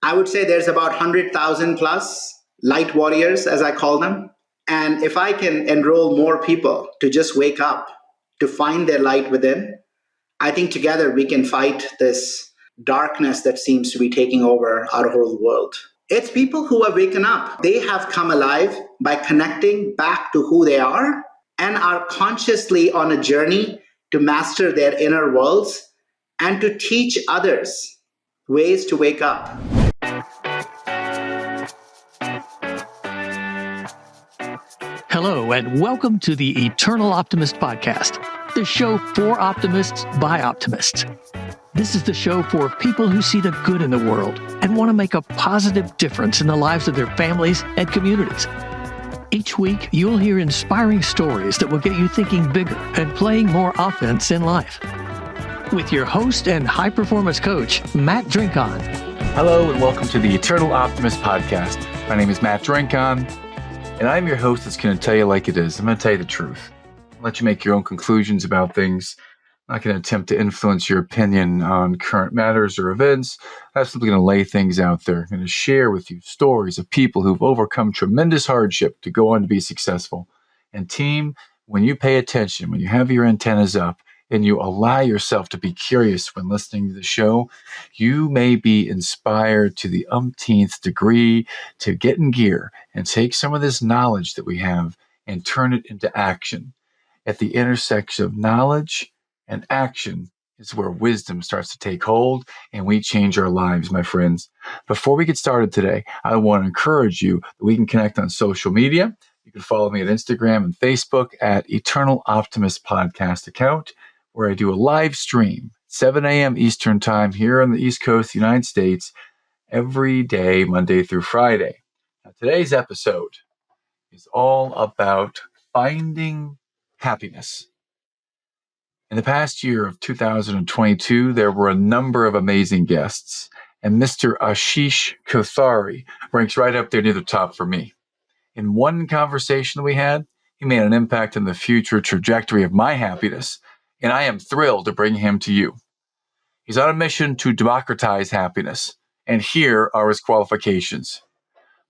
I would say there's about 100,000 plus light warriors, as I call them. And if I can enroll more people to just wake up, to find their light within, I think together we can fight this darkness that seems to be taking over our whole world. It's people who have waken up. They have come alive by connecting back to who they are and are consciously on a journey to master their inner worlds and to teach others ways to wake up. Hello, and welcome to the Eternal Optimist Podcast, the show for optimists by optimists. This is the show for people who see the good in the world and want to make a positive difference in the lives of their families and communities. Each week, you'll hear inspiring stories that will get you thinking bigger and playing more offense in life. With your host and high-performance coach, Matt Drinkon. Hello, and welcome to the Eternal Optimist Podcast. My name is Matt Drinkon, and I'm your host that's going to tell you like it is. I'm going to tell you the truth. I'll let you make your own conclusions about things. I'm not going to attempt to influence your opinion on current matters or events. I'm simply going to lay things out there. I'm going to share with you stories of people who've overcome tremendous hardship to go on to be successful. And team, when you pay attention, when you have your antennas up, and you allow yourself to be curious when listening to the show, you may be inspired to the umpteenth degree to get in gear and take some of this knowledge that we have and turn it into action. At the intersection of knowledge and action is where wisdom starts to take hold and we change our lives, my friends. Before we get started today, I want to encourage you that we can connect on social media. You can follow me at Instagram and Facebook at Eternal Optimist Podcast account, where I do a live stream, 7 a.m. Eastern Time here on the East Coast of the United States, every day, Monday through Friday. Now, today's episode is all about finding happiness. In the past year of 2022, there were a number of amazing guests, and Mr. Ashish Kothari ranks right up there near the top for me. In one conversation we had, he made an impact on the future trajectory of my happiness, and I am thrilled to bring him to you. He's on a mission to democratize happiness, and here are his qualifications.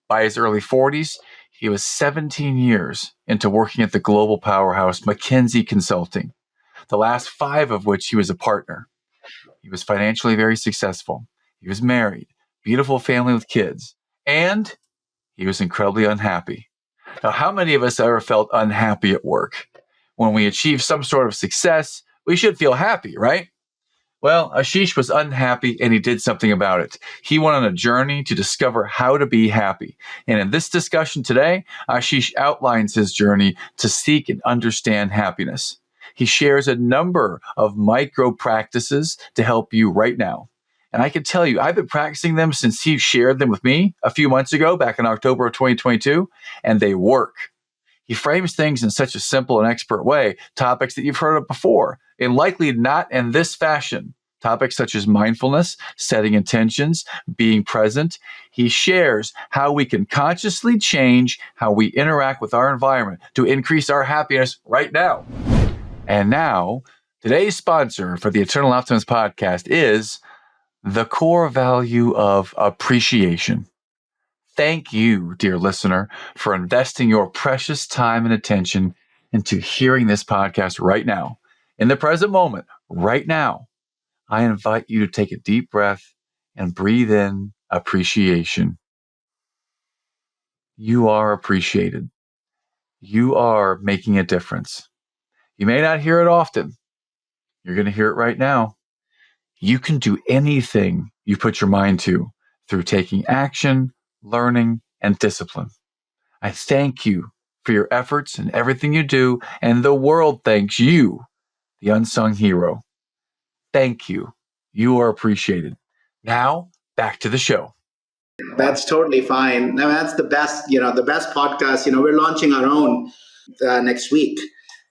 By his early 40s, he was 17 years into working at the global powerhouse McKinsey Consulting, the last 5 of which he was a partner. He was financially very successful. He was married, beautiful family with kids, and he was incredibly unhappy. Now, how many of us ever felt unhappy at work? When we achieve some sort of success, we should feel happy, right? Well, Ashish was unhappy and he did something about it. He went on a journey to discover how to be happy. And in this discussion today, Ashish outlines his journey to seek and understand happiness. He shares a number of micro practices to help you right now. And I can tell you, I've been practicing them since he shared them with me a few months ago, back in October of 2022, and they work. He frames things in such a simple and expert way, topics that you've heard of before, and likely not in this fashion. Topics such as mindfulness, setting intentions, being present. He shares how we can consciously change how we interact with our environment to increase our happiness right now. And now, today's sponsor for the Eternal Optimist Podcast is the core value of appreciation. Thank you, dear listener, for investing your precious time and attention into hearing this podcast right now. In the present moment, right now, I invite you to take a deep breath and breathe in appreciation. You are appreciated. You are making a difference. You may not hear it often. You're going to hear it right now. You can do anything you put your mind to through taking action, learning, and discipline. I thank you for your efforts and everything you do, and the world thanks you, the unsung hero. Thank you. You are appreciated. Now, back to the show. That's totally fine. Now, that's the best, the best podcast. We're launching our own next week,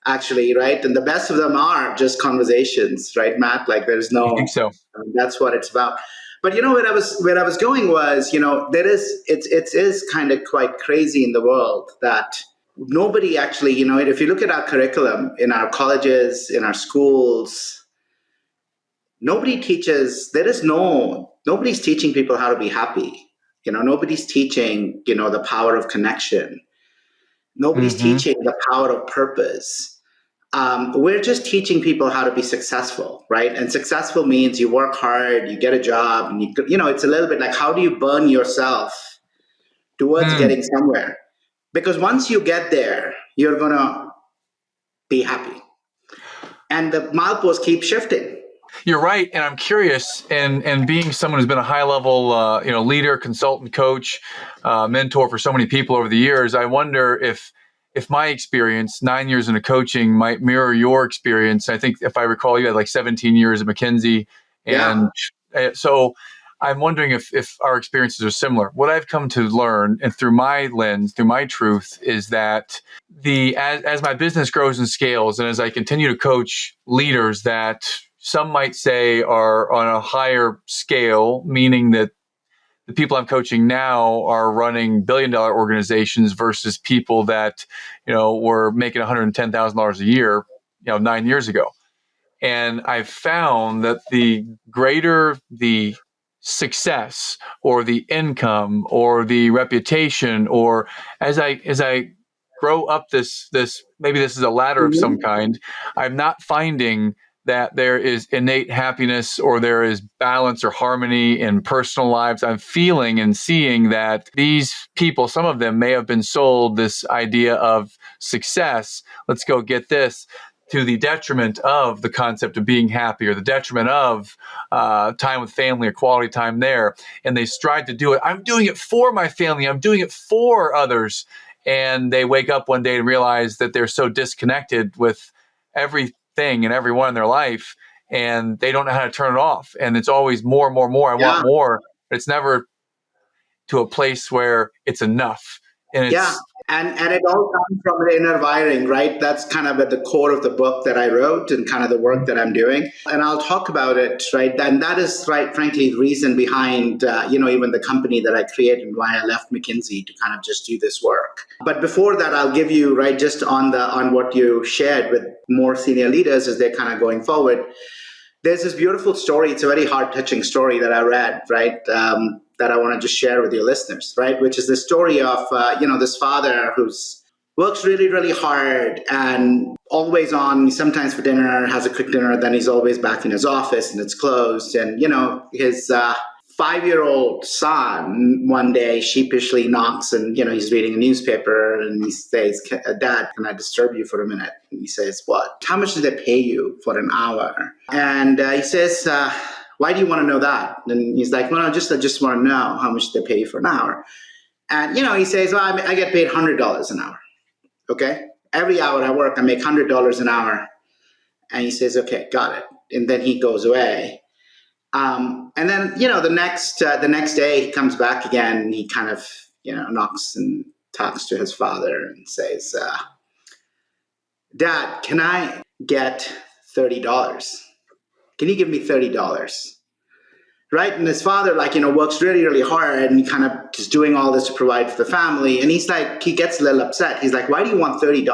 actually, right? And the best of them are just conversations, right, Matt? Like there's no, I think so. That's what it's about. But where I was going was, it is kind of quite crazy in the world that nobody actually, if you look at our curriculum in our colleges, in our schools, nobody teaches. There is no nobody's teaching people how to be happy. Nobody's teaching, the power of connection. Nobody's Mm-hmm. teaching the power of purpose. We're just teaching people how to be successful, right? And successful means you work hard, you get a job, and it's a little bit like, how do you burn yourself towards Mm. getting somewhere? Because once you get there, you're going to be happy. And the milepost keeps shifting. You're right, and I'm curious. And being someone who's been a high level, leader, consultant, coach, mentor for so many people over the years, I wonder if my experience, 9 years into coaching, might mirror your experience. I think if I recall, you had like 17 years at McKinsey, Yeah. and so I'm wondering if our experiences are similar. What I've come to learn, and through my lens, through my truth, is that as my business grows and scales, and as I continue to coach leaders that some might say are on a higher scale, meaning that the people I'm coaching now are running billion-dollar organizations versus people that, were making $110,000 a year, 9 years ago. And I've found that the greater the success or the income or the reputation, or as I grow up this maybe this is a ladder of some Mhm. kind, I'm not finding that there is innate happiness or there is balance or harmony in personal lives. I'm feeling and seeing that these people, some of them may have been sold this idea of success. Let's go get this, to the detriment of the concept of being happy, or the detriment of time with family or quality time there. And they strive to do it. I'm doing it for my family. I'm doing it for others. And they wake up one day and realize that they're so disconnected with everything and everyone in their life, and they don't know how to turn it off. And it's always more, more, more. I want Yeah. more. But it's never to a place where it's enough. And Yeah. it's And it all comes from the inner wiring, right? That's kind of at the core of the book that I wrote and kind of the work that I'm doing. And I'll talk about it, right? And that is, right, frankly, the reason behind, even the company that I created and why I left McKinsey to kind of just do this work. But before that, I'll give you, right, just on what you shared with more senior leaders as they're kind of going forward. There's this beautiful story. It's a very heart-touching story that I read, right? That I want to just share with your listeners, right? Which is the story of, this father who's works really, really hard and always on, sometimes for dinner, has a quick dinner, then he's always back in his office and it's closed. And, his 5-year-old son one day sheepishly knocks and, he's reading a newspaper and he says, Dad, can I disturb you for a minute? And he says, what? How much do they pay you for an hour? And he says, why do you want to know that? And he's like, well, I just want to know how much they pay you for an hour. And, he says, well, I get paid $100 an hour. Okay. Every hour I work, I make $100 an hour. And he says, okay, got it. And then he goes away. And then, the next day he comes back again and he kind of, knocks and talks to his father and says, Dad, can I get $30? Can you give me $30? Right? And his father, works really, really hard and he kind of is doing all this to provide for the family. And he's like, he gets a little upset. He's like, why do you want $30?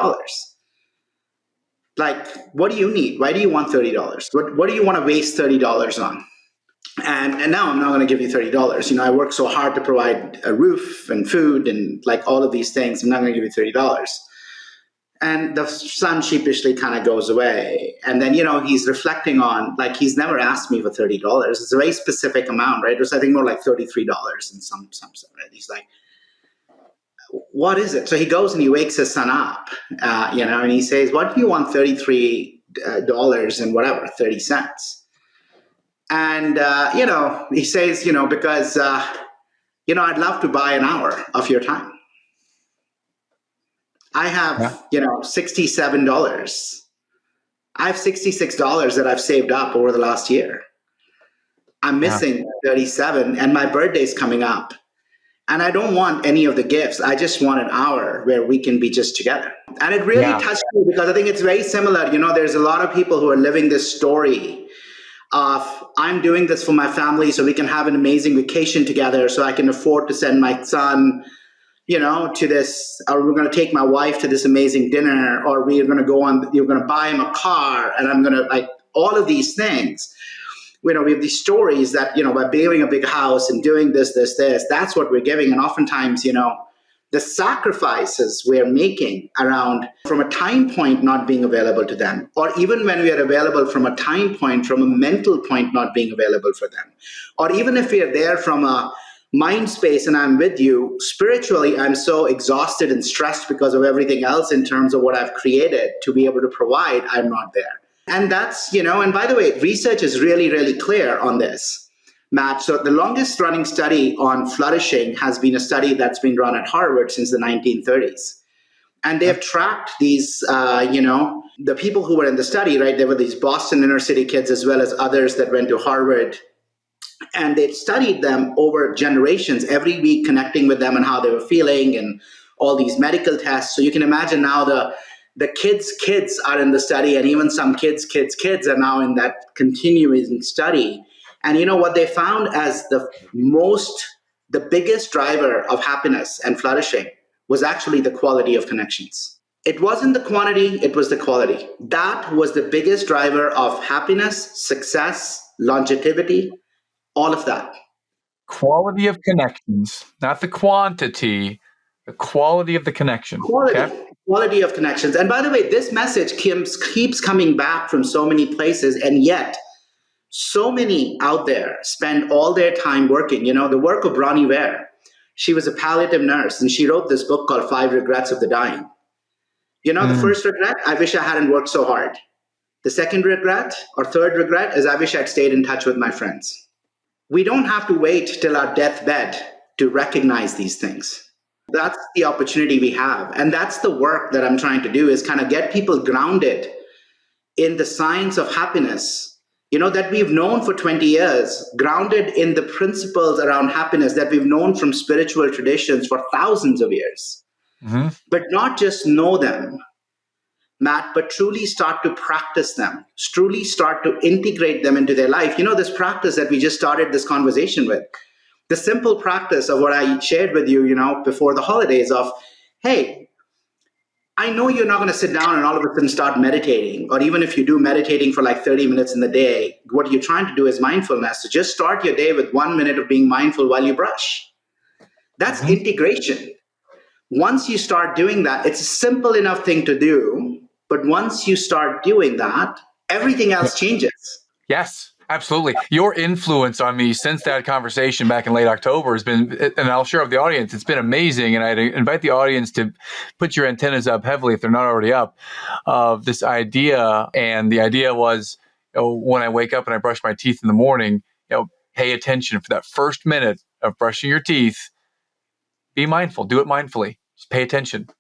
Like, what do you need? Why do you want $30? What do you want to waste $30 on? And now I'm not going to give you $30. I work so hard to provide a roof and food and like all of these things. I'm not going to give you $30. And the son sheepishly kind of goes away. And then, he's reflecting on, like, he's never asked me for $30. It's a very specific amount, right? It was, I think, more like $33 in some, right? He's like, what is it? So he goes and he wakes his son up, and he says, what do you want $33 and whatever, 30 cents? And, he says, because, I'd love to buy an hour of your time. I have, $67. I have $66 that I've saved up over the last year. I'm missing 37 and my birthday's coming up. And I don't want any of the gifts. I just want an hour where we can be just together. And it really touched me because I think it's very similar. There's a lot of people who are living this story of, I'm doing this for my family so we can have an amazing vacation together, so I can afford to send my son to this, or we're going to take my wife to this amazing dinner, or you're going to buy him a car, and I'm going to, like, all of these things. we have these stories that, by building a big house and doing this, that's what we're giving. And oftentimes, the sacrifices we're making around from a time point not being available to them, or even when we are available from a time point, from a mental point not being available for them, or even if we are there from a mind space and I'm with you, spiritually, I'm so exhausted and stressed because of everything else in terms of what I've created to be able to provide, I'm not there. And that's, and by the way, research is really, really clear on this, Matt. So the longest running study on flourishing has been a study that's been run at Harvard since the 1930s. And they have tracked these, the people who were in the study, right? There were these Boston inner city kids as well as others that went to Harvard. And they studied them over generations, every week connecting with them and how they were feeling and all these medical tests. So you can imagine now the kids are in the study, and even some kids are now in that continuing study. And what they found as the biggest driver of happiness and flourishing was actually the quality of connections. It wasn't the quantity, it was the quality. That was the biggest driver of happiness, success, longevity, all of that. Quality of connections, not the quantity, the quality of the connection. Quality of connections. And by the way, this message keeps coming back from so many places, and yet so many out there spend all their time working. The work of Bronnie Ware. She was a palliative nurse, and she wrote this book called 5 Regrets of the Dying. The first regret, I wish I hadn't worked so hard. The second regret or third regret is I wish I'd stayed in touch with my friends. We don't have to wait till our deathbed to recognize these things. That's the opportunity we have. And that's the work that I'm trying to do, is kind of get people grounded in the science of happiness, that we've known for 20 years, grounded in the principles around happiness that we've known from spiritual traditions for thousands of years. Mm-hmm. But not just know them, Matt, but truly start to practice them, truly start to integrate them into their life. This practice that we just started this conversation with, the simple practice of what I shared with you, before the holidays of, hey, I know you're not going to sit down and all of a sudden start meditating, or even if you do meditating for like 30 minutes in the day, what you're trying to do is mindfulness. So just start your day with 1 minute of being mindful while you brush. That's integration. Once you start doing that, it's a simple enough thing to do, but once you start doing that, everything else changes. Yes. Absolutely. Your influence on me since that conversation back in late October has been, and I'll share with the audience, it's been amazing. And I'd invite the audience to put your antennas up heavily if they're not already up, of this idea. And the idea was, when I wake up and I brush my teeth in the morning, pay attention for that first minute of brushing your teeth. Be mindful. Do it mindfully. Just pay attention.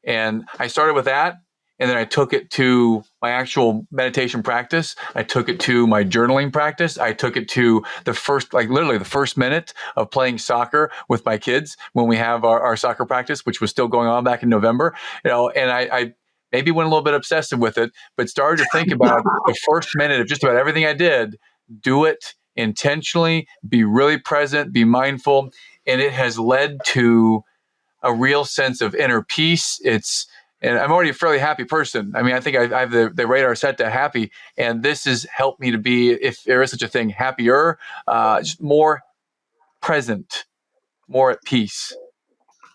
And I started with that. And then I took it to my actual meditation practice. I took it to my journaling practice. I took it to the first, literally the first minute of playing soccer with my kids when we have our soccer practice, which was still going on back in November. And I maybe went a little bit obsessive with it, but started to think about the first minute of just about everything I did. Do it intentionally, be really present, be mindful. And it has led to a real sense of inner peace. And I'm already a fairly happy person. I mean, I think I have the radar set to happy. And this has helped me to be, if there is such a thing, happier, just more present, more at peace.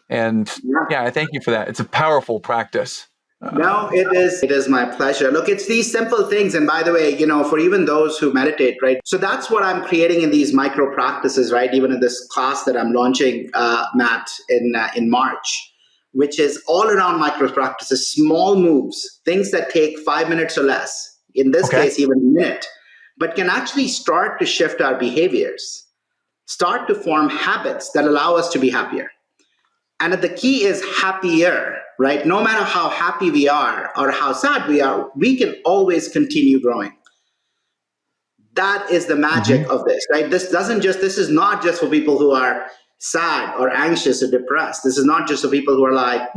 And I thank you for that. It's a powerful practice. No, it is. It is my pleasure. Look, it's these simple things. And by the way, for even those who meditate, right? So that's what I'm creating in these micro practices, right? Even in this class that I'm launching, Matt, in March, which is all around micro practices, small moves, things that take 5 minutes or less, in this case, even a minute, but can actually start to shift our behaviors, start to form habits that allow us to be happier. And the key is happier, right? No matter how happy we are or how sad we are, we can always continue growing. That is the magic of this, right? This is not just for people who are sad or anxious or depressed. This is not just for people who are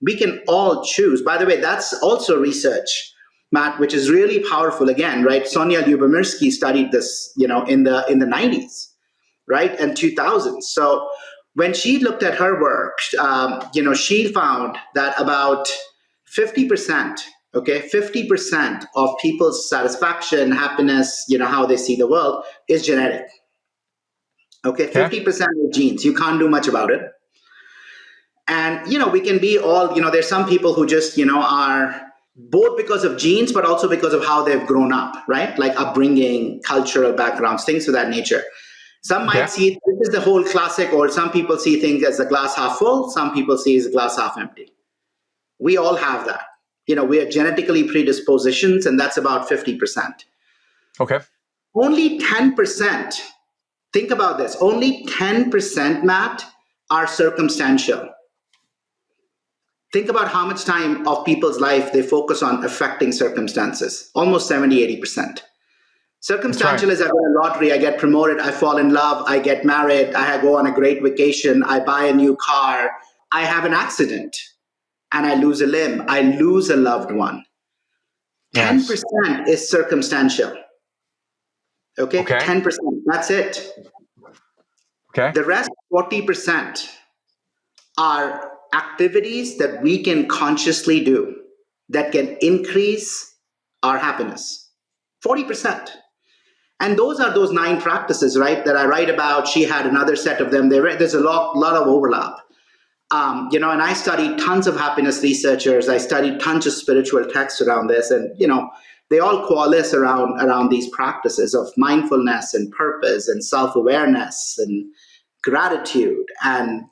we can all choose. By the way, that's also research, Matt, which is really powerful again, right? Sonia Lyubomirsky studied this, in the 90s, right? And 2000s. So when she looked at her work, she found that about 50% Okay, 50% of people's satisfaction, happiness, how they see the world is genetic. Okay, Okay. 50% of genes. You can't do much about it. And, we can be all, there's some people who just, are both because of genes, but also because of how they've grown up, right? Like upbringing, cultural backgrounds, things of that nature. Some Okay. might see it, this is the whole classic, or some people see things as the glass half full, some people see it as the glass half empty. We all have that. We are genetically predispositions, and that's about 50%. Okay. Only 10%, think about this, only 10%, Matt, are circumstantial. Think about how much time of people's life they focus on affecting circumstances. Almost 70-80%. Circumstantial is I win a lottery, I get promoted, I fall in love, I get married, I go on a great vacation, I buy a new car, I have an accident, and I lose a limb, I lose a loved one. Yes. 10% is circumstantial. Okay? 10%. That's it. Okay. The rest, 40%, are activities that we can consciously do that can increase our happiness. 40%. And those are those 9 practices, right, that I write about. She had another set of them. There's a lot of overlap. And I studied tons of happiness researchers. I studied tons of spiritual texts around this. And, they all coalesce around these practices of mindfulness and purpose and self-awareness and gratitude and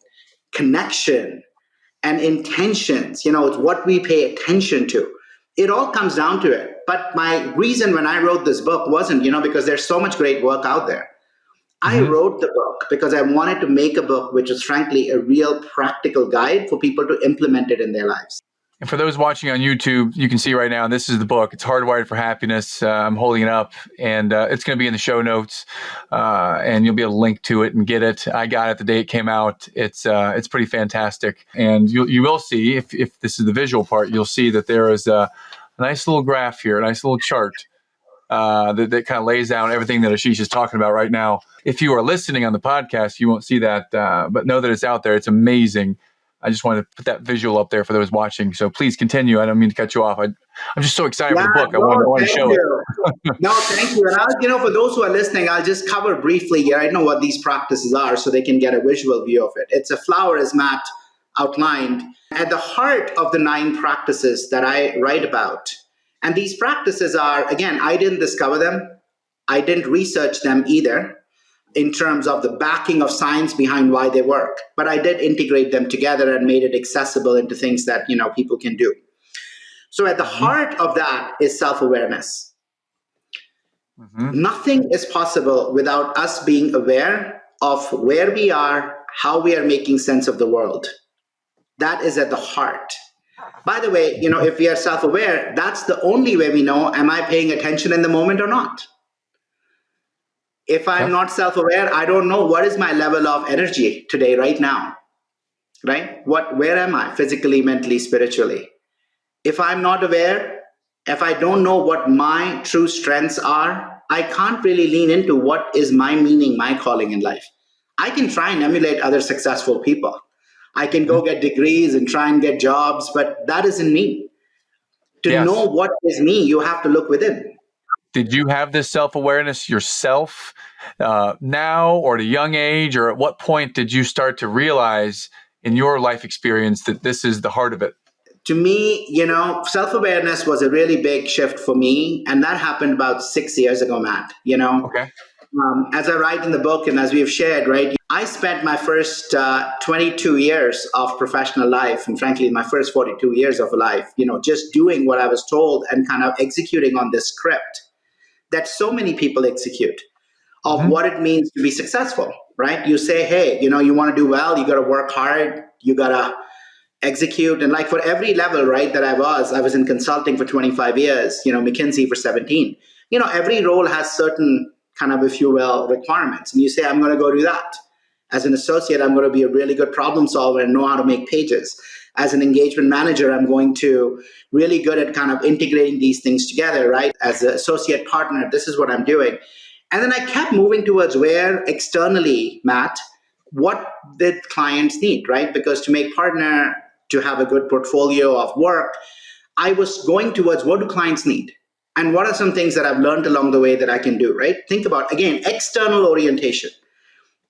connection and intentions. It's what we pay attention to. It all comes down to it. But my reason when I wrote this book wasn't, because there's so much great work out there. I wrote the book because I wanted to make a book which is frankly a real practical guide for people to implement it in their lives. And for those watching on YouTube, you can see right now, this is the book. It's Hardwired for Happiness. I'm holding it up, and it's going to be in the show notes, and you'll be able to link to it and get it. I got it the day it came out. It's pretty fantastic. And you will see, if this is the visual part, you'll see that there is a nice little graph here, a nice little chart that kind of lays down everything that Ashish is talking about right now. If you are listening on the podcast, you won't see that, but know that it's out there. It's amazing. I just wanted to put that visual up there for those watching. So please continue. I don't mean to cut you off. I'm just so excited for the book. I want to show it. No, thank you. And for those who are listening, I'll just cover briefly here. I know what these practices are so they can get a visual view of it. It's a flower, as Matt outlined, at the heart of the 9 practices that I write about. And these practices are, again, I didn't discover them. I didn't research them either in terms of the backing of science behind why they work. But I did integrate them together and made it accessible into things that, people can do. So at the heart of that is self-awareness. Nothing is possible without us being aware of where we are, how we are making sense of the world. That is at the heart. By the way, if we are self-aware, that's the only way we know, am I paying attention in the moment or not? If I'm not self-aware, I don't know what is my level of energy today, right now, right? Where am I physically, mentally, spiritually? If I'm not aware, if I don't know what my true strengths are, I can't really lean into what is my meaning, my calling in life. I can try and emulate other successful people. I can go get degrees and try and get jobs, but that isn't me. To know what is me, you have to look within. Did you have this self-awareness yourself now, or at a young age, or at what point did you start to realize in your life experience that this is the heart of it? To me, self-awareness was a really big shift for me. And that happened about 6 years ago, Matt. As I write in the book and as we've shared, right, I spent my first 22 years of professional life, and frankly, my first 42 years of life, just doing what I was told and kind of executing on this script that so many people execute of what it means to be successful, right? You say, hey, you want to do well, you got to work hard, you got to execute. And like for every level, right, that I was in consulting for 25 years, McKinsey for 17, every role has certain kind of, if you will, requirements. And you say, I'm going to go do that. As an associate, I'm going to be a really good problem solver and know how to make pages. As an engagement manager, I'm going to really good at kind of integrating these things together, right? As an associate partner, this is what I'm doing. And then I kept moving towards where externally, Matt, what did clients need, right? Because to make partner, to have a good portfolio of work, I was going towards what do clients need? And what are some things that I've learned along the way that I can do, right? Think about, again, external orientation.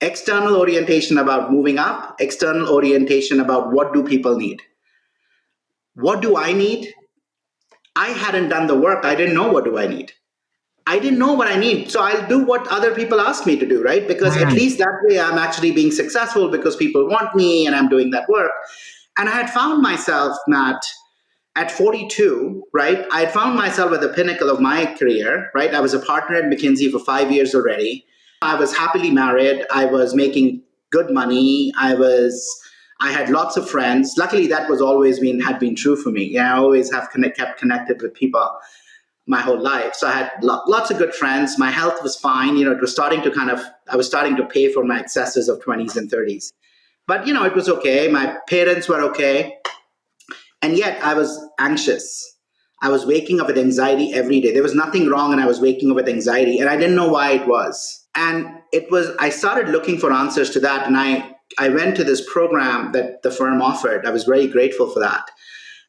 External orientation about moving up, external orientation about what do people need? What do I need? I hadn't done the work. I didn't know what do I need. I didn't know what I need. So I'll do what other people ask me to do, right? Because at least that way I'm actually being successful because people want me and I'm doing that work. And I had found myself, Matt, at 42, right? I had found myself at the pinnacle of my career, right? I was a partner at McKinsey for 5 years already. I was happily married. I was making good money. I had lots of friends. Luckily, that was always had been true for me. Yeah, I always have kept connected with people my whole life. So I had lots of good friends. My health was fine. It was starting to I was starting to pay for my excesses of 20s and 30s. But, it was okay. My parents were okay. And yet I was anxious. I was waking up with anxiety every day. There was nothing wrong, and I was waking up with anxiety, and I didn't know why it was. And I started looking for answers to that. And I went to this program that the firm offered. I was very grateful for that.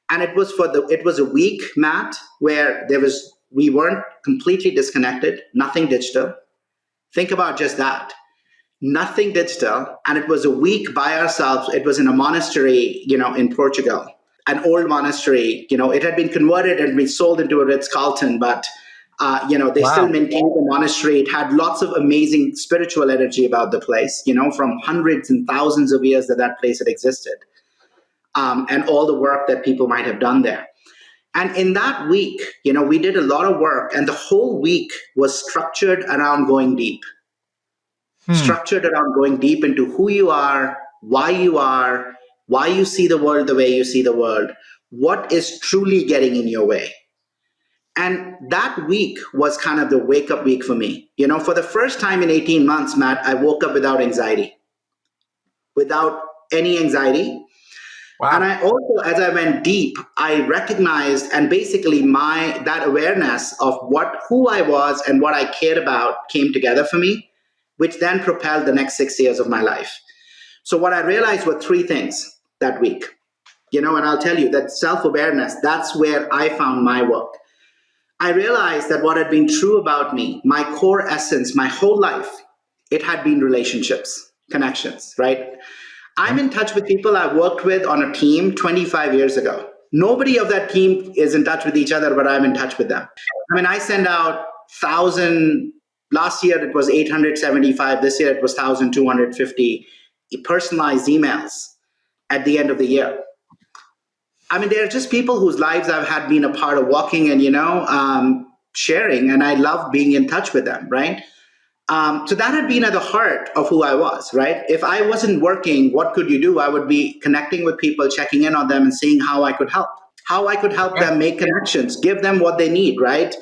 And it was a week, Matt, where we weren't completely disconnected, nothing digital. Think about just that. Nothing digital. And it was a week by ourselves. It was in a monastery, in Portugal, an old monastery. It had been converted and been sold into a Ritz-Carlton, but they still maintained the monastery. It had lots of amazing spiritual energy about the place, from hundreds and thousands of years that place had existed. And all the work that people might have done there. And in that week, we did a lot of work, and the whole week was structured around going deep. Structured around going deep into who you are, why you see the world the way you see the world, what is truly getting in your way. And that week was kind of the wake-up week for me. For the first time in 18 months, Matt, I woke up without anxiety. Without any anxiety. Wow. And I also, as I went deep, I recognized, and basically that awareness of who I was and what I cared about came together for me, which then propelled the next 6 years of my life. So what I realized were three things that week, and I'll tell you that self-awareness, that's where I found my work. I realized that what had been true about me, my core essence, my whole life, it had been relationships, connections, right? I'm in touch with people I worked with on a team 25 years ago. Nobody of that team is in touch with each other, but I'm in touch with them. I send out 1,000, last year it was 875, this year it was 1,250 personalized emails at the end of the year. They're just people whose lives I've had been a part of walking and, sharing, and I love being in touch with them, right? So that had been at the heart of who I was, right? If I wasn't working, what could you do? I would be connecting with people, checking in on them and seeing how I could help them make connections, give them what they need, right?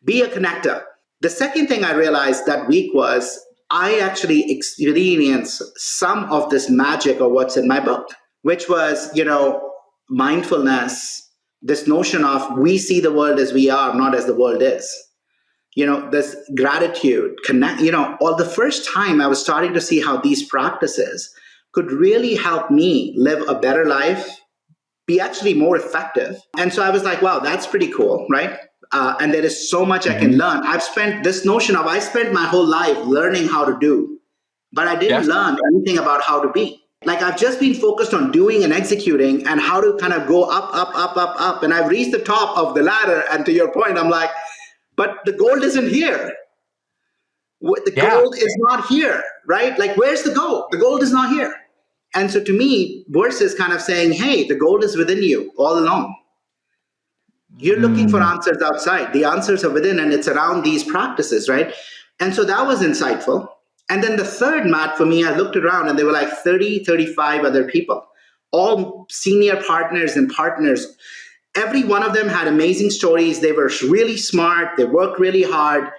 Be a connector. The second thing I realized that week was I actually experienced some of this magic of what's in my book, which was, mindfulness, this notion of we see the world as we are, not as the world is. This gratitude, all the first time I was starting to see how these practices could really help me live a better life, be actually more effective. And so I was like, wow, that's pretty cool, right? And there is so much I can learn. I spent my whole life learning how to do, but I didn't learn anything about how to be. Like I've just been focused on doing and executing and how to kind of go up, up, up, up, up. And I've reached the top of the ladder. And to your point, I'm like, but the gold isn't here. The gold is not here, right? Like, where's the gold? The gold is not here. And so to me, Verse is kind of saying, hey, the gold is within you all along. You're looking for answers outside. The answers are within, and it's around these practices, right? And so that was insightful. And then the third, Matt, for me, I looked around and there were like 30, 35 other people, all senior partners and partners. Every one of them had amazing stories. They were really smart. They worked really hard.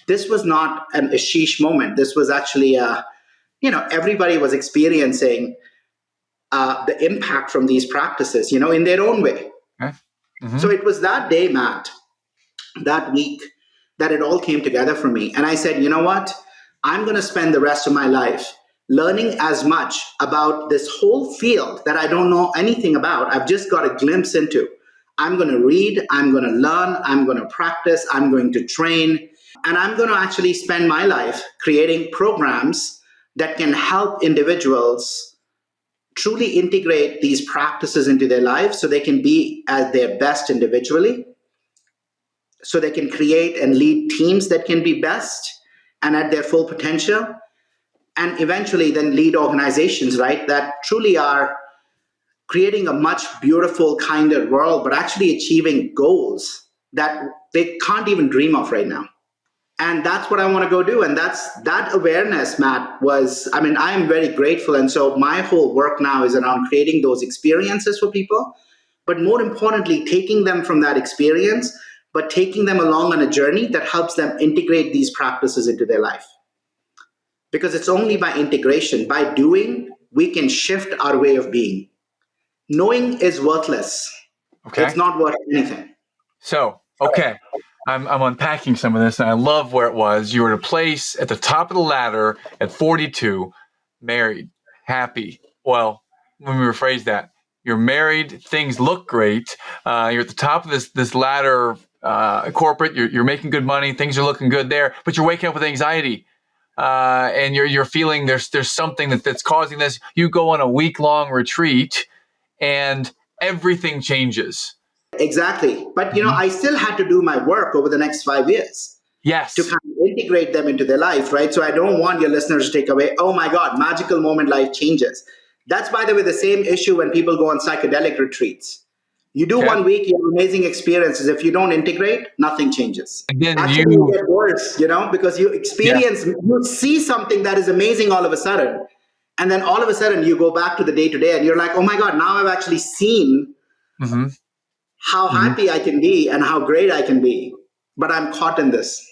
This was not an Ashish moment. This was actually, everybody was experiencing the impact from these practices, in their own way. Mm-hmm. So it was that day, Matt, that week, that it all came together for me. And I said, you know what? I'm going to spend the rest of my life learning as much about this whole field that I don't know anything about. I've just got a glimpse into. I'm going to read, I'm going to learn, I'm going to practice, I'm going to train, and I'm going to actually spend my life creating programs that can help individuals truly integrate these practices into their lives so they can be at their best individually, so they can create and lead teams that can be best and at their full potential, and eventually then lead organizations, right, that truly are creating a much beautiful, kinder world, but actually achieving goals that they can't even dream of right now. And that's what I want to go do. And that awareness, Matt, I am very grateful. And so my whole work now is around creating those experiences for people, but more importantly, taking them from that experience, but taking them along on a journey that helps them integrate these practices into their life. Because it's only by integration, by doing, we can shift our way of being. Knowing is worthless. Okay. It's not worth anything. So, okay. I'm unpacking some of this, and I love where it was. You were at a place at the top of the ladder at 42, married, happy. Well, let me rephrase that. You're married, things look great. You're at the top of this ladder, corporate. You're making good money, things are looking good there, but you're waking up with anxiety, and you're feeling there's something that's causing this. You go on a week-long retreat, and everything changes. Exactly. But, I still had to do my work over the next 5 years Yes. to kind of integrate them into their life, right? So I don't want your listeners to take away, oh my God, magical moment, life changes. That's, by the way, the same issue when people go on psychedelic retreats. You do 1 week, you have amazing experiences. If you don't integrate, nothing changes. And then Actually, you get worse, because you experience, you see something that is amazing all of a sudden. And then all of a sudden you go back to the day to day and you're like, oh my God, now I've actually seen how happy I can be and how great I can be, but I'm caught in this.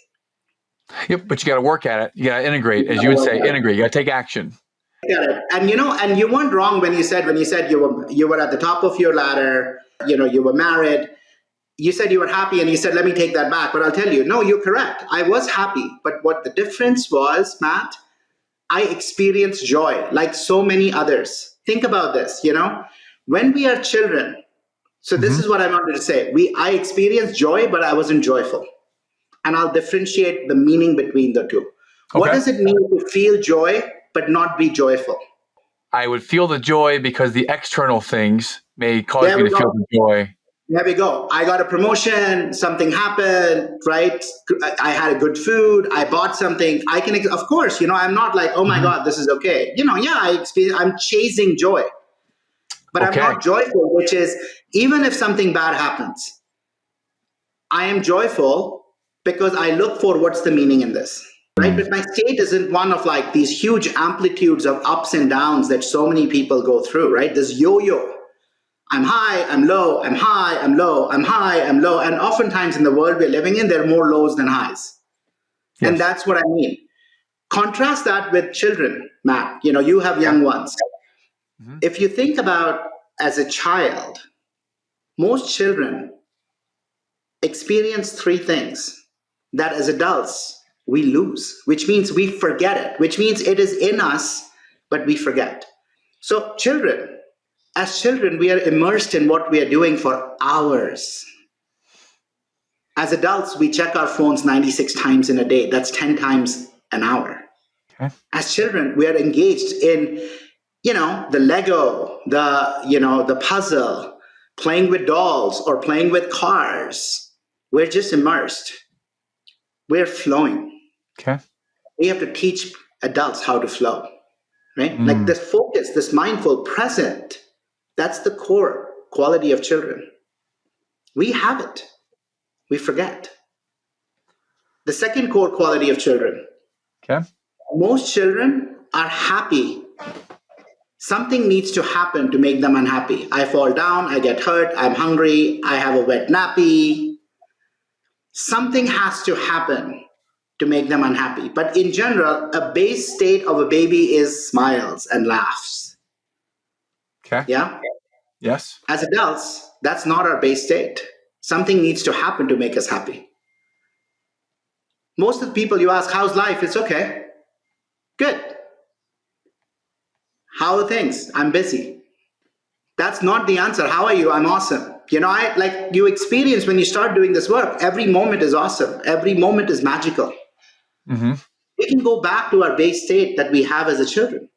Yep, but you got to work at it. You got to integrate, as you would say, integrate. You got to take action. And and you weren't wrong when you said you were at the top of your ladder, you were married. You said you were happy, and you said, let me take that back. But I'll tell you, no, you're correct. I was happy, but what the difference was, Matt, I experienced joy like so many others. Think about this, when we are children. So this is what I wanted to say. I experienced joy, but I wasn't joyful. And I'll differentiate the meaning between the two. Okay. What does it mean to feel joy, but not be joyful? I would feel the joy because the external things may cause me to feel the joy. There we go. I got a promotion, something happened, right? I had a good food, I bought something. I can, of course, I'm not like, oh my God, this is okay. I'm chasing joy. But I'm not joyful, which is, even if something bad happens, I am joyful because I look for what's the meaning in this, right? But my state isn't one of like these huge amplitudes of ups and downs that so many people go through, right? This yo-yo. I'm high, I'm low, I'm high, I'm low, I'm high, I'm low. And oftentimes in the world we're living in, there are more lows than highs. Yes. And that's what I mean. Contrast that with children, Matt. You have young ones. If you think about as a child, most children experience three things that as adults we lose, which means we forget it, which means it is in us, but we forget. So as children, we are immersed in what we are doing for hours. As adults, we check our phones 96 times in a day. That's 10 times an hour. Okay. As children, we are engaged in the Lego, the puzzle, playing with dolls or playing with cars. We're just immersed. We're flowing. Okay. We have to teach adults how to flow, right? Like this focus, this mindful present, that's the core quality of children. We have it. We forget. The second core quality of children. Okay. Most children are happy. Something needs to happen to make them unhappy. I fall down, I get hurt, I'm hungry, I have a wet nappy. Something has to happen to make them unhappy. But in general, a base state of a baby is smiles and laughs. Okay. Yeah? Yes. As adults, that's not our base state. Something needs to happen to make us happy. Most of the people you ask, how's life? It's okay. Good. How are things? I'm busy. That's not the answer. How are you? I'm awesome. I like you experience when you start doing this work, every moment is awesome. Every moment is magical. Mm-hmm. We can go back to our base state that we have as a children.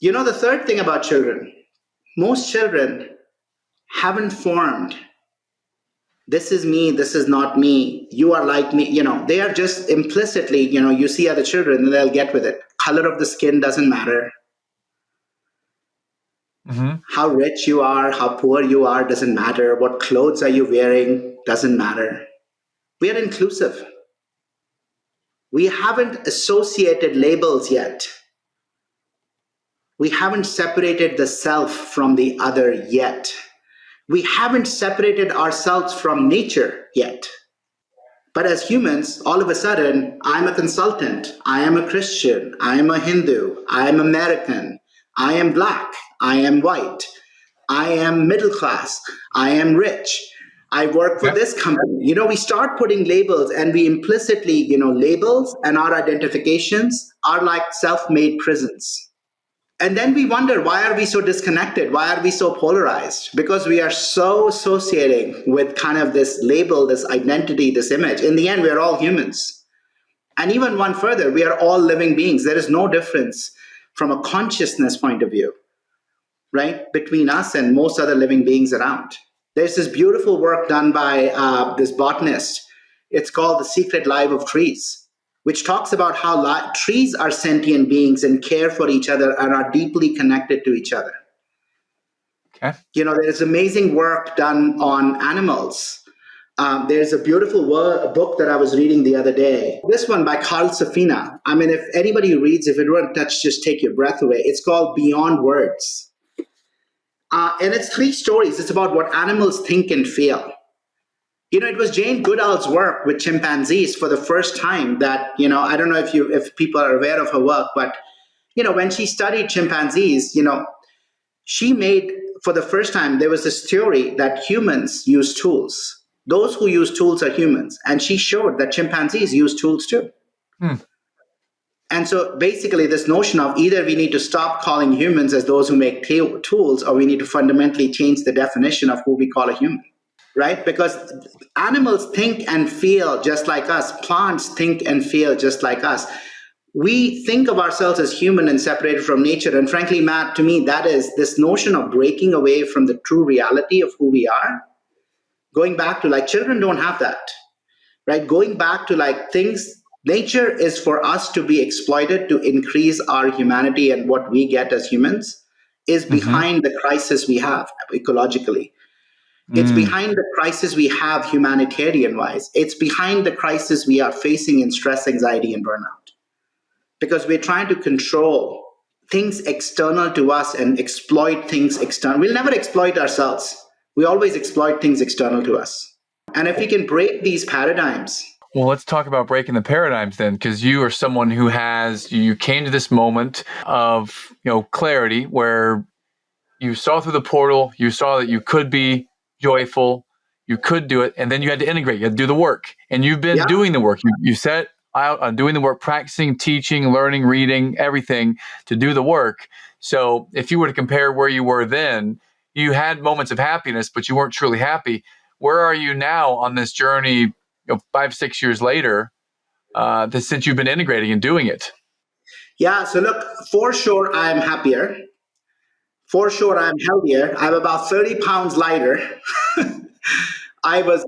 The third thing about children, most children haven't formed, this is me, this is not me, you are like me. They are just implicitly, you see other children and they'll get with it. Color of the skin doesn't matter. Mm-hmm. How rich you are, how poor you are, doesn't matter. What clothes are you wearing, doesn't matter. We are inclusive. We haven't associated labels yet. We haven't separated the self from the other yet. We haven't separated ourselves from nature yet. But as humans, all of a sudden, I'm a consultant, I am a Christian, I am a Hindu, I am American, I am black, I am white, I am middle class, I am rich, I work for Yep. this company. We start putting labels and we implicitly, labels and our identifications are like self-made prisons. And then we wonder, why are we so disconnected? Why are we so polarized? Because we are so associating with kind of this label, this identity, this image. In the end, we are all humans. And even one further, we are all living beings. There is no difference from a consciousness point of view, right, between us and most other living beings around. There's this beautiful work done by this botanist. It's called The Secret Life of Trees, which talks about how trees are sentient beings and care for each other and are deeply connected to each other. Okay. There's amazing work done on animals. There's a beautiful book that I was reading the other day. This one by Carl Safina. I mean, if anybody reads, if it won't touch, just take your breath away. It's called Beyond Words. And it's 3 stories. It's about what animals think and feel. It was Jane Goodall's work with chimpanzees for the first time that, I don't know if people are aware of her work, but, when she studied chimpanzees, she made, for the first time, there was this theory that humans use tools. Those who use tools are humans. And she showed that chimpanzees use tools too. Hmm. And so basically this notion of either we need to stop calling humans as those who make tools, or we need to fundamentally change the definition of who we call a human. Right? Because animals think and feel just like us. Plants think and feel just like us. We think of ourselves as human and separated from nature. And frankly, Matt, to me, that is this notion of breaking away from the true reality of who we are. Going back to like children don't have that, right? Going back to like things, nature is for us to be exploited to increase our humanity and what we get as humans is behind the crisis we have ecologically. It's behind the crisis we have humanitarian wise. It's behind the crisis we are facing in stress, anxiety, and burnout. Because we're trying to control things external to us and exploit things external. We'll never exploit ourselves. We always exploit things external to us. And if we can break these paradigms. Well, let's talk about breaking the paradigms then, because you are someone who you came to this moment of, clarity where you saw through the portal, you saw that you could be joyful, you could do it, and then you had to integrate, you had to do the work. And you've been doing the work. You set out on doing the work, practicing, teaching, learning, reading, everything to do the work. So if you were to compare where you were then, you had moments of happiness, but you weren't truly happy. Where are you now on this journey, 5-6 years later, since you've been integrating and doing it? Yeah, so look, for sure, I'm happier. For sure, I'm healthier. I'm about 30 pounds lighter. I was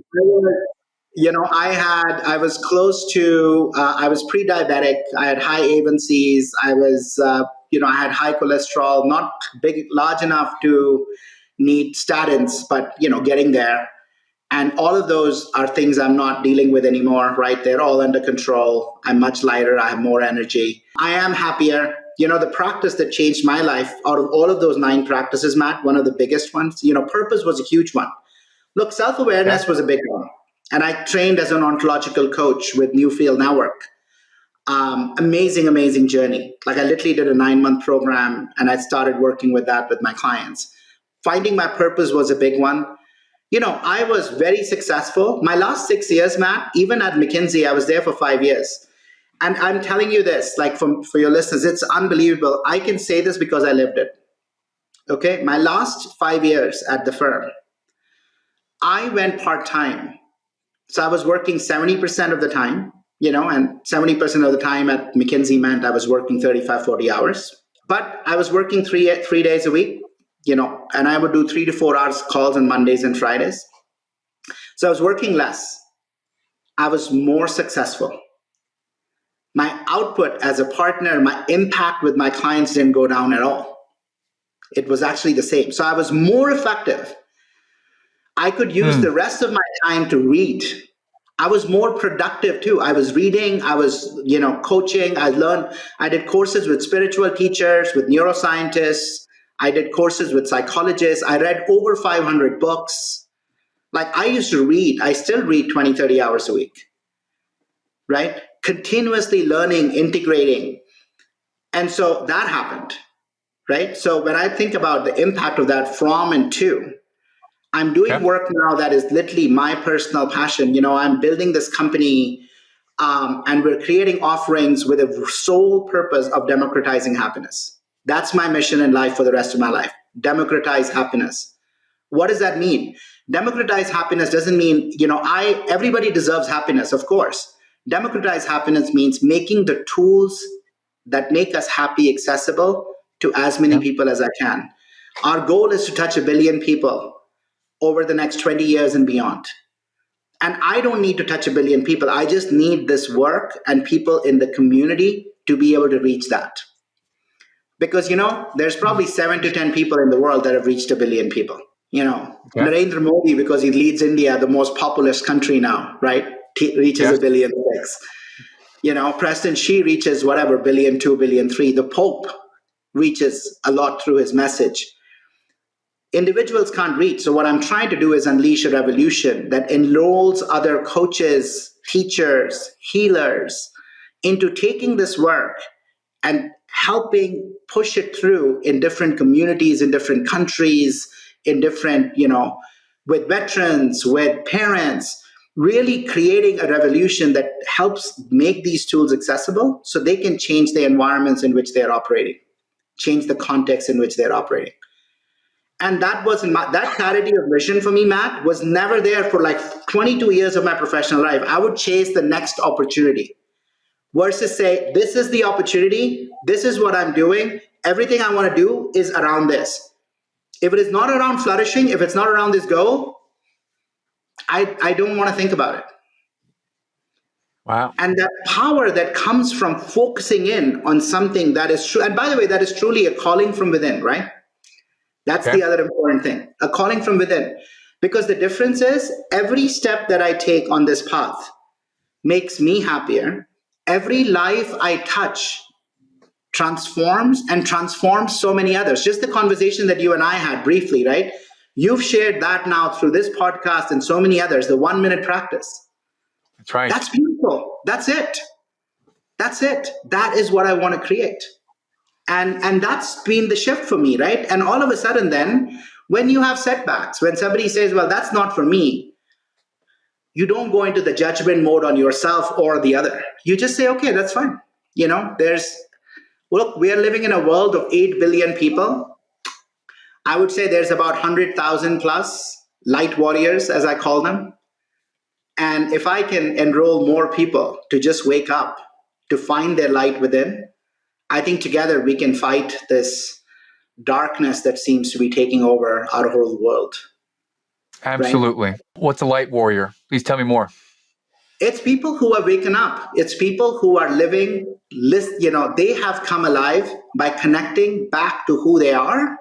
close to, I was pre-diabetic. I had high A1Cs. I had high cholesterol, not large enough to need statins, but, getting there. And all of those are things I'm not dealing with anymore, right? They're all under control. I'm much lighter. I have more energy. I am happier. The practice that changed my life out of all of those 9 practices, Matt, one of the biggest ones, purpose was a huge one. Look, self-awareness was a big one. And I trained as an ontological coach with Newfield Network. Amazing journey. Like I literally did a 9-month program and I started working with that with my clients. Finding my purpose was a big one. I was very successful. My last 6 years, Matt, even at McKinsey, I was there for 5 years. And I'm telling you this, like for your listeners, it's unbelievable. I can say this because I lived it. Okay. My last 5 years at the firm, I went part-time. So I was working 70% of the time, and 70% of the time at McKinsey meant I was working 35, 40 hours. But I was working three days a week, and I would do 3 to 4 hours calls on Mondays and Fridays. So I was working less. I was more successful. My output as a partner, my impact with my clients didn't go down at all. It was actually the same. So I was more effective. I could use the rest of my time to read. I was more productive too. I was reading, I was, coaching. I did courses with spiritual teachers, with neuroscientists. I did courses with psychologists. I read over 500 books. Like I used to read, I still read 20, 30 hours a week, right? Continuously learning, integrating. And so that happened, right? So when I think about the impact of that from and to, I'm doing work now that is literally my personal passion. I'm building this company and we're creating offerings with a sole purpose of democratizing happiness. That's my mission in life for the rest of my life. Democratize happiness. What does that mean? Democratize happiness doesn't mean, everybody deserves happiness, of course. Democratize happiness means making the tools that make us happy accessible to as many people as I can. Our goal is to touch 1 billion people over the next 20 years and beyond. And I don't need to touch 1 billion people. I just need this work and people in the community to be able to reach that. Because, there's probably 7 to 10 people in the world that have reached 1 billion people. Narendra Modi, because he leads India, the most populous country now, right? Reaches 1 billion. President Xi reaches whatever, billion, 2 billion, 3. The Pope reaches a lot through his message. Individuals can't reach. So what I'm trying to do is unleash a revolution that enrolls other coaches, teachers, healers into taking this work and helping push it through in different communities, in different countries, in different, with veterans, with parents, really creating a revolution that helps make these tools accessible so they can change the environments in which they're operating, change the context in which they're operating. And that clarity of vision for me, Matt, was never there for like 22 years of my professional life. I would chase the next opportunity versus say, this is the opportunity, this is what I'm doing, everything I want to do is around this. If it is not around flourishing, if it's not around this goal, I don't want to think about it. Wow. And that power that comes from focusing in on something that is true, and by the way, that is truly a calling from within, right? That's the other important thing, a calling from within. Because the difference is every step that I take on this path makes me happier. Every life I touch transforms so many others. Just the conversation that you and I had briefly, right? You've shared that now through this podcast and so many others, the 1-minute practice. That's right. That's beautiful. That's it. That is what I want to create. And that's been the shift for me, right? And all of a sudden then, when you have setbacks, when somebody says, well, that's not for me, you don't go into the judgment mode on yourself or the other. You just say, okay, that's fine. Look, we are living in a world of 8 billion people. I would say there's about 100,000 plus light warriors, as I call them. And if I can enroll more people to just wake up, to find their light within, I think together we can fight this darkness that seems to be taking over our whole world. Absolutely. Right? What's a light warrior? Please tell me more. It's people who are waking up. It's people who are living, they have come alive by connecting back to who they are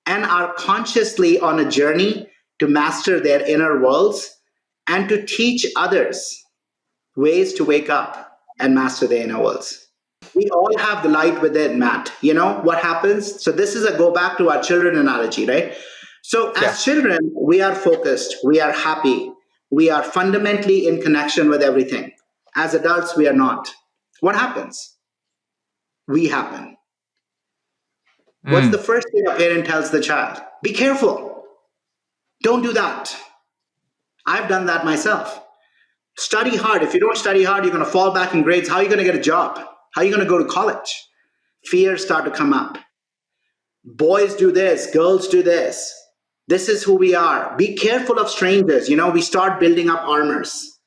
and are consciously on a journey to master their inner worlds and to teach others ways to wake up and master their inner worlds. We all have the light within, Matt. You know what happens? So this is a go back to our children analogy, right? So as children, we are focused, we are happy, we are fundamentally in connection with everything. As adults, we are not. What happens? We happen. What's the first thing a parent tells the child? Be careful. Don't do that. I've done that myself. Study hard. If you don't study hard, you're going to fall back in grades. How are you going to get a job? How are you going to go to college? Fears start to come up. Boys do this, girls do this. This is who we are. Be careful of strangers. We start building up armors.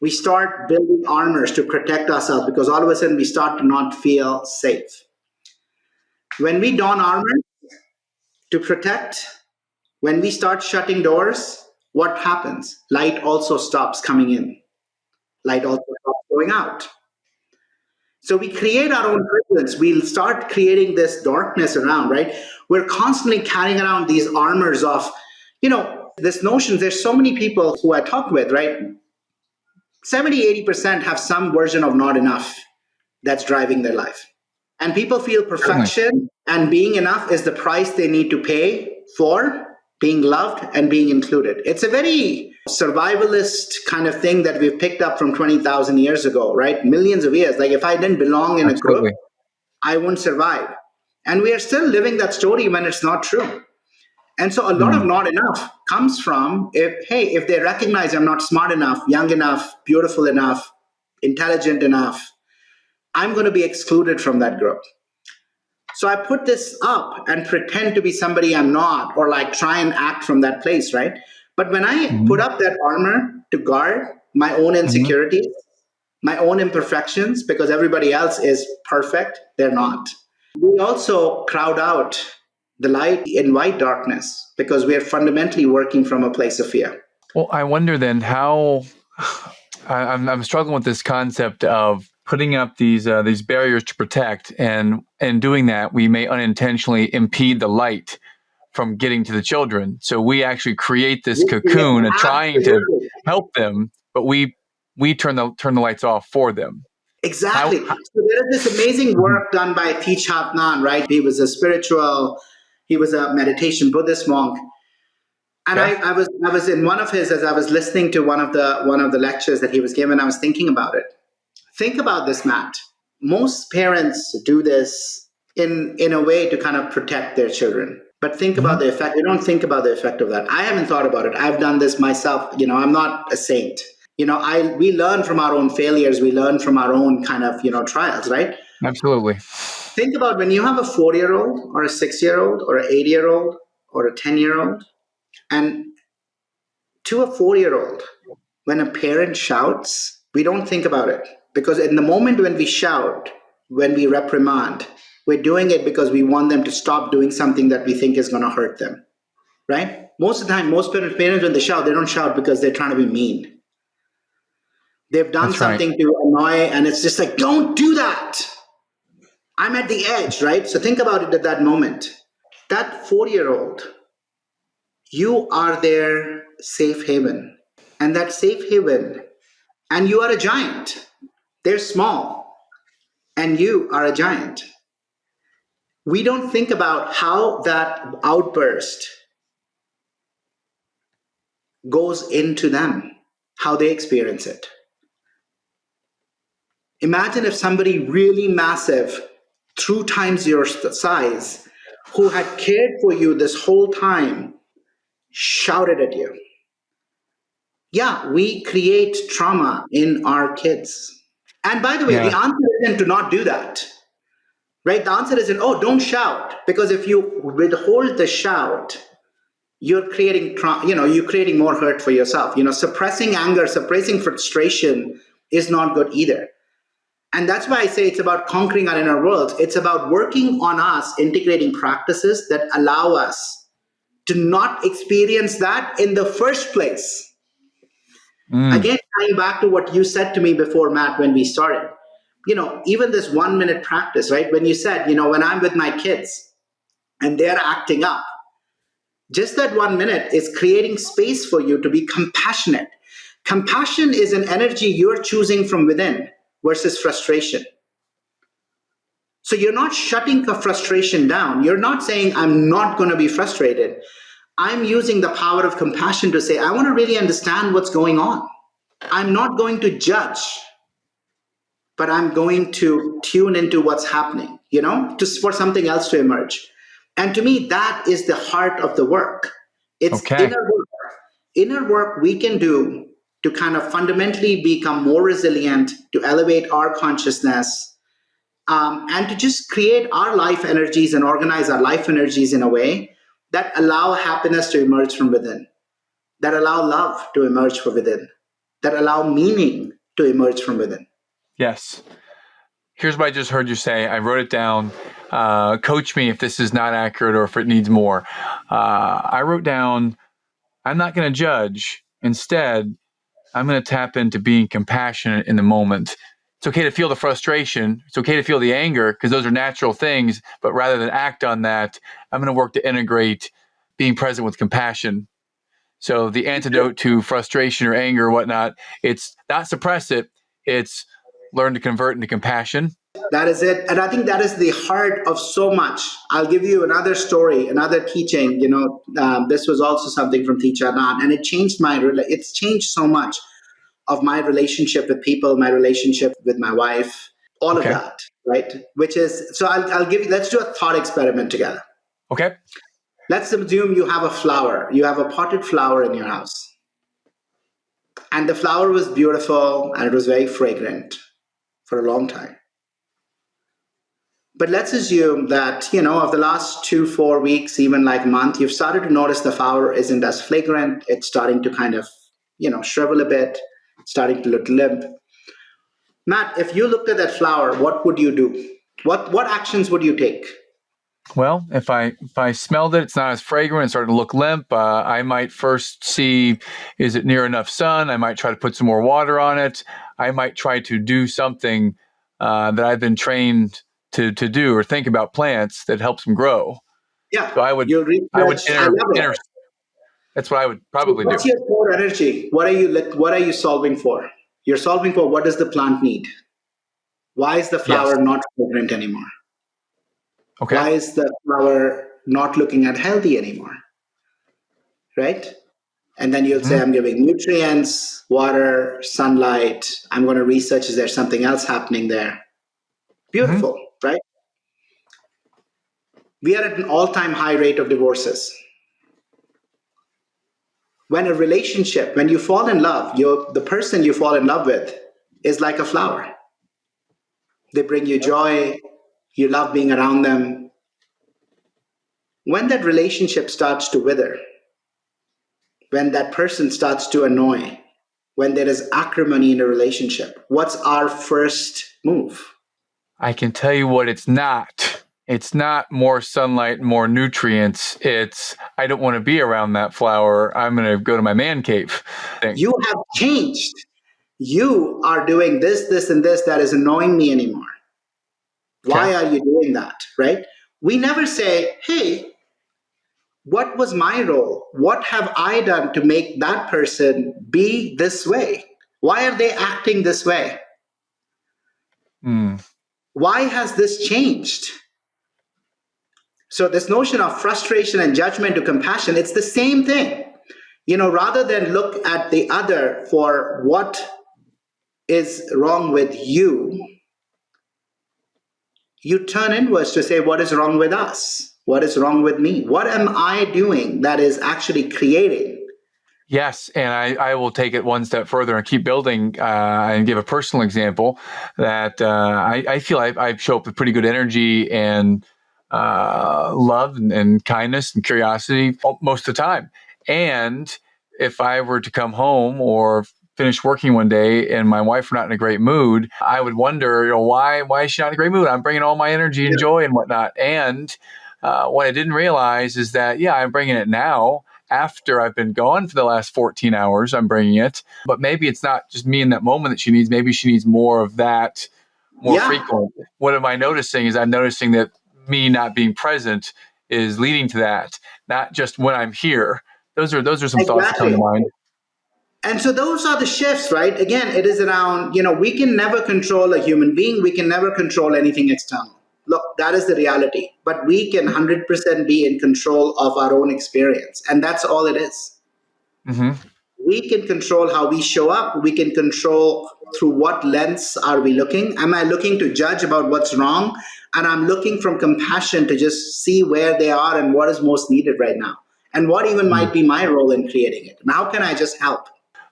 We start building armors to protect ourselves because all of a sudden we start to not feel safe. When we don armor to protect, when we start shutting doors, what happens? Light also stops coming in. Light also stops going out. So we create our own prisons. We'll start creating this darkness around, right? We're constantly carrying around these armors of, this notion. There's so many people who I talk with, right? 70-80% have some version of not enough that's driving their life. And people feel perfection and being enough is the price they need to pay for being loved and being included. It's a very survivalist kind of thing that we've picked up from 20,000 years ago, right? Millions of years. Like if I didn't belong in a group, I wouldn't survive. And we are still living that story when it's not true. And so a lot of not enough comes from if they recognize I'm not smart enough, young enough, beautiful enough, intelligent enough, I'm going to be excluded from that group. So I put this up and pretend to be somebody I'm not, or like try and act from that place, right? But when I put up that armor to guard my own insecurities, my own imperfections, because everybody else is perfect, they're not. We also crowd out the light, invite darkness, because we are fundamentally working from a place of fear. Well, I wonder then how I'm struggling with this concept of putting up these barriers to protect, and doing that, we may unintentionally impede the light from getting to the children. So we actually create this cocoon and trying to help them, but we turn the lights off for them. Exactly. So there is this amazing work done by Thich Nhat Hanh, right? He was a meditation Buddhist monk. And I was in one of his, as I was listening to one of the lectures that he was given, I was thinking about it. Think about this, Matt. Most parents do this in a way to kind of protect their children. But think about the effect. We don't think about the effect of that. I haven't thought about it. I've done this myself. I'm not a saint. We learn from our own failures. We learn from our own kind of, trials, right? Absolutely. Think about when you have a 4-year-old or a 6-year-old or an 8-year-old or a 10-year-old, and to a 4-year-old, when a parent shouts, we don't think about it. Because in the moment when we shout, when we reprimand, we're doing it because we want them to stop doing something that we think is going to hurt them, right? Most of the time, most parents, when they shout, they don't shout because they're trying to be mean. They've done something to annoy, and it's just like, don't do that. I'm at the edge, right? So think about it at that moment. That 4-year-old, you are their safe haven. And that safe haven, and you are a giant. They're small, and you are a giant. We don't think about how that outburst goes into them, how they experience it. Imagine if somebody really massive, 2 times your size, who had cared for you this whole time, shouted at you. Yeah, we create trauma in our kids. And by the way, the answer isn't to not do that. Right? The answer isn't, don't shout. Because if you withhold the shout, you're creating more hurt for yourself. Suppressing anger, suppressing frustration is not good either. And that's why I say it's about conquering our inner world. It's about working on us, integrating practices that allow us to not experience that in the first place. Again, tying back to what you said to me before, Matt, when we started. Even this 1-minute practice, right? When you said, when I'm with my kids and they're acting up, just that 1 minute is creating space for you to be compassionate. Compassion is an energy you're choosing from within versus frustration. So you're not shutting the frustration down. You're not saying, I'm not going to be frustrated. I'm using the power of compassion to say, I want to really understand what's going on. I'm not going to judge, but I'm going to tune into what's happening, just for something else to emerge. And to me, that is the heart of the work. It's inner work we can do to kind of fundamentally become more resilient, to elevate our consciousness, and to just create our life energies and organize our life energies in a way that allow happiness to emerge from within, that allow love to emerge from within, that allow meaning to emerge from within. Yes. Here's what I just heard you say. I wrote it down. Coach me if this is not accurate or if it needs more. I wrote down, I'm not going to judge. Instead, I'm going to tap into being compassionate in the moment. It's okay to feel the frustration. It's okay to feel the anger because those are natural things. But rather than act on that, I'm going to work to integrate being present with compassion. So the antidote to frustration or anger or whatnot, it's not suppress it. It's learn to convert into compassion. That is it. And I think that is the heart of so much. I'll give you another story, another teaching. This was also something from Teacher Anand, and it's changed so much of my relationship with people, my relationship with my wife, all of that, right? Which is, so let's do a thought experiment together. Okay. Let's assume you have a flower. You have a potted flower in your house. And the flower was beautiful and it was very fragrant for a long time. But let's assume that, of the last 2-4 weeks, even like month, you've started to notice the flower isn't as fragrant. It's starting to kind of, shrivel a bit, starting to look limp. Matt, if you looked at that flower, what would you do? What actions would you take? Well, if I smelled it, it's not as fragrant, it's starting to look limp. I might first see, is it near enough sun? I might try to put some more water on it. I might try to do something that I've been trained to do or think about plants that helps them grow. Yeah, so I would that's what I would probably do. What's your core energy? What are you solving for? You're solving for what does the plant need? Why is the flower not fragrant anymore? Okay. Why is the flower not looking at healthy anymore? Right? And then you'll say, I'm giving nutrients, water, sunlight. I'm going to research, is there something else happening there? Beautiful, right? We are at an all-time high rate of divorces. When you fall in love, the person you fall in love with is like a flower. They bring you joy. You love being around them. When that relationship starts to wither, when that person starts to annoy, when there is acrimony in a relationship, what's our first move? I can tell you what it's not. It's not more sunlight, more nutrients. It's, I don't want to be around that flower. I'm going to go to my man cave. You have changed. You are doing this, and this that is annoying me anymore. Why are you doing that, right? We never say, hey, what was my role? What have I done to make that person be this way? Why are they acting this way? Why has this changed? So this notion of frustration and judgment to compassion, it's the same thing. Rather than look at the other for what is wrong with you, you turn inwards to say, what is wrong with us? What is wrong with me? What am I doing that is actually creating? Yes, and I will take it one step further and keep building and give a personal example that I feel I show up with pretty good energy and love and kindness and curiosity most of the time. And if I were to come home or finish working one day and my wife were not in a great mood, I would wonder, why is she not in a great mood? I'm bringing all my energy and joy and whatnot. And what I didn't realize is that, I'm bringing it now. After I've been gone for the last 14 hours, I'm bringing it. But maybe it's not just me in that moment that she needs. Maybe she needs more of that, more frequent. What am I noticing is I'm noticing that me not being present is leading to that, not just when I'm here. Those are some thoughts that come to mind. And so those are the shifts, right? Again, it is around, we can never control a human being. We can never control anything external. Look, that is the reality. But we can 100% be in control of our own experience. And that's all it is. We can control how we show up. We can control through what lens are we looking. Am I looking to judge about what's wrong? And I'm looking from compassion to just see where they are and what is most needed right now. And what even might be my role in creating it. And how can I just help?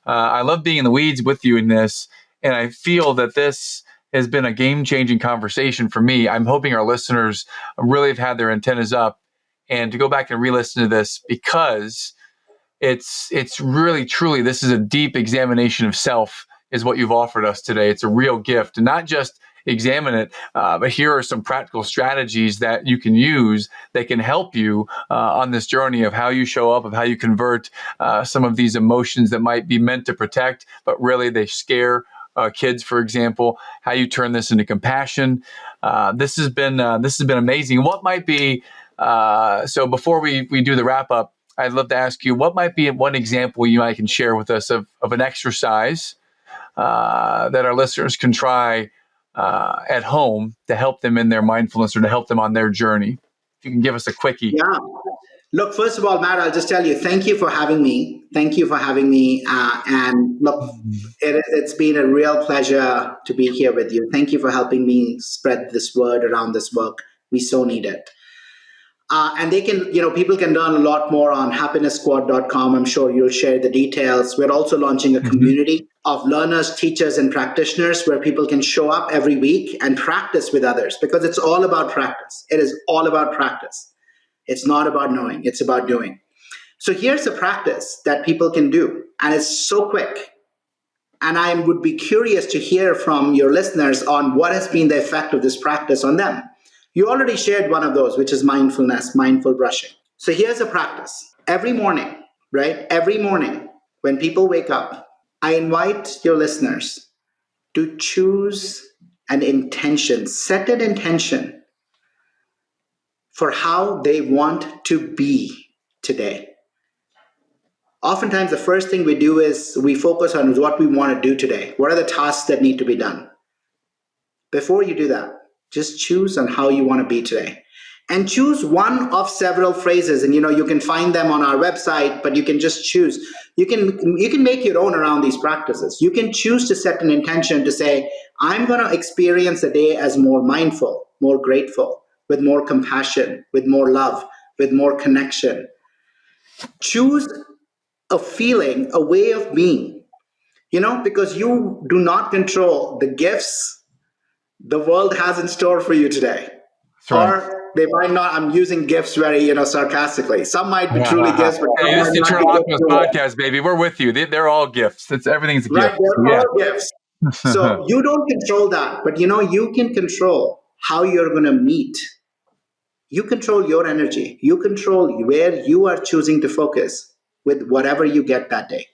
I love being in the weeds with you in this. And I feel that this has been a game-changing conversation for me. I'm hoping our listeners really have had their antennas up and to go back and re-listen to this, because it's really, truly, this is a deep examination of self is what you've offered us today. It's a real gift, and not just examine it, but here are some practical strategies that you can use that can help you on this journey of how you show up, of how you convert some of these emotions that might be meant to protect, but really they scare kids, for example, how you turn this into compassion. This has been amazing. What might be, so before we do the wrap up, I'd love to ask you, what might be one example you might can share with us of an exercise that our listeners can try at home to help them in their mindfulness or to help them on their journey? If you can give us a quickie. Yeah. Look, first of all, Matt, I'll just tell you, thank you for having me. Thank you for having me. And look, it's been a real pleasure to be here with you. Thank you for helping me spread this word around this work. We so need it. And they can, people can learn a lot more on happiness.squad.com. I'm sure you'll share the details. We're also launching a community of learners, teachers, and practitioners where people can show up every week and practice with others, because it's all about practice. It is all about practice. It's not about knowing, it's about doing. So here's a practice that people can do, and it's so quick. And I would be curious to hear from your listeners on what has been the effect of this practice on them. You already shared one of those, which is mindfulness, mindful brushing. So here's a practice. Every morning, right? Every morning, when people wake up, I invite your listeners to choose an intention, set an intention for how they want to be today. Oftentimes, the first thing we do is we focus on what we want to do today. What are the tasks that need to be done? Before you do that, just choose on how you want to be today. And choose one of several phrases. And you can find them on our website, but you can just choose. You can make your own around these practices. You can choose to set an intention to say, I'm going to experience the day as more mindful, more grateful, with more compassion, with more love, with more connection. Choose a feeling, a way of being, because you do not control the gifts the world has in store for you today. That's right. Or they might not, I'm using gifts very, sarcastically. Some might be truly gifts, but hey, this is the Eternal Optimist podcast, baby. We're with you. They're all gifts. Everything's a right, gift. they're all gifts. So you don't control that, but you can control how you're going to meet. You control your energy. You control where you are choosing to focus with whatever you get that day.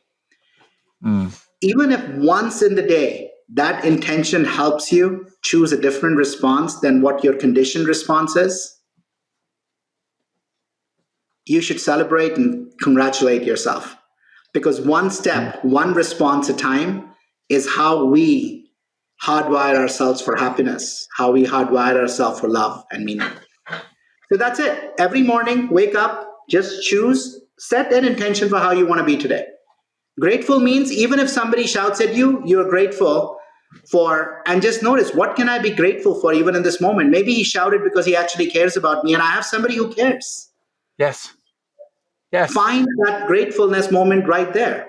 Even if once in the day, that intention helps you choose a different response than what your conditioned response is, you should celebrate and congratulate yourself. Because one step, one response at a time is how we hardwire ourselves for happiness, how we hardwire ourselves for love and meaning. So that's it. Every morning, wake up, just choose, set an intention for how you want to be today. Grateful means even if somebody shouts at you, you're grateful for, and just notice, what can I be grateful for even in this moment? Maybe he shouted because he actually cares about me and I have somebody who cares. Yes. Find that gratefulness moment right there,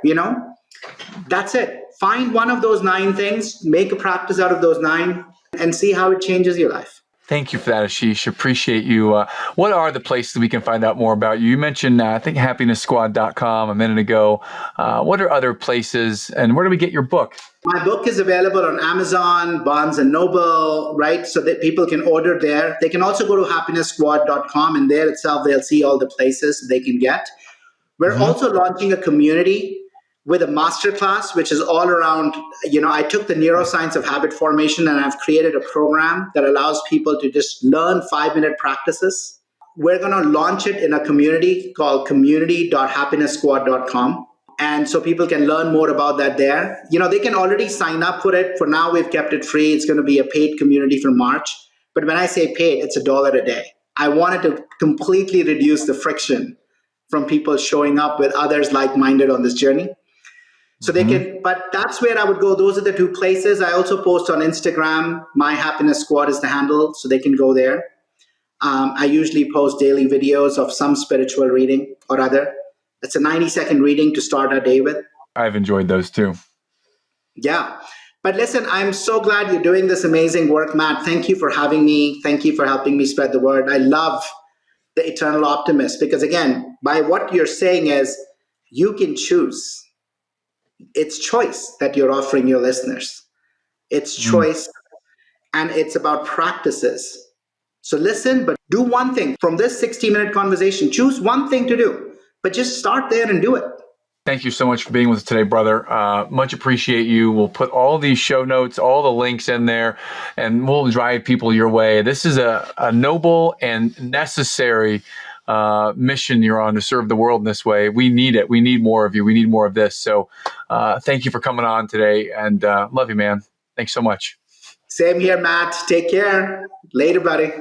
That's it. Find one of those 9 things, make a practice out of those 9, and see how it changes your life. Thank you for that, Ashish. Appreciate you. What are the places we can find out more about you? You mentioned, I think, happiness.squad.com a minute ago. What are other places, and where do we get your book? My book is available on Amazon, Barnes & Noble, right? So that people can order there. They can also go to happiness.squad.com, and there itself, they'll see all the places they can get. We're also launching a community with a masterclass, which is all around, I took the neuroscience of habit formation and I've created a program that allows people to just learn 5-minute practices. We're going to launch it in a community called community.happiness.squad.com. And so people can learn more about that there. They can already sign up for it. For now, we've kept it free. It's going to be a paid community for March. But when I say paid, it's $1 a day. I wanted to completely reduce the friction from people showing up with others like-minded on this journey. So they can, but that's where I would go. Those are the 2 places. I also post on Instagram. My Happiness Squad is the handle, so they can go there. I usually post daily videos of some spiritual reading or other. It's a 90-second reading to start our day with. I've enjoyed those too. Yeah. But listen, I'm so glad you're doing this amazing work, Matt. Thank you for having me. Thank you for helping me spread the word. I love the eternal optimist, because again, by what you're saying is you can choose. It's choice that you're offering your listeners. It's Mm. choice, and it's about practices. So listen, but do one thing from this 60-minute conversation. Choose one thing to do, but just start there and do it. Thank you so much for being with us today, brother. Much appreciate you. We'll put all these show notes, all the links in there, and we'll drive people your way. This is a noble and necessary mission you're on to serve the world in this way. We need it. We need more of you. We need more of this. So thank you for coming on today, and love you, man. Thanks so much. Same here, Matt. Take care. Later, buddy.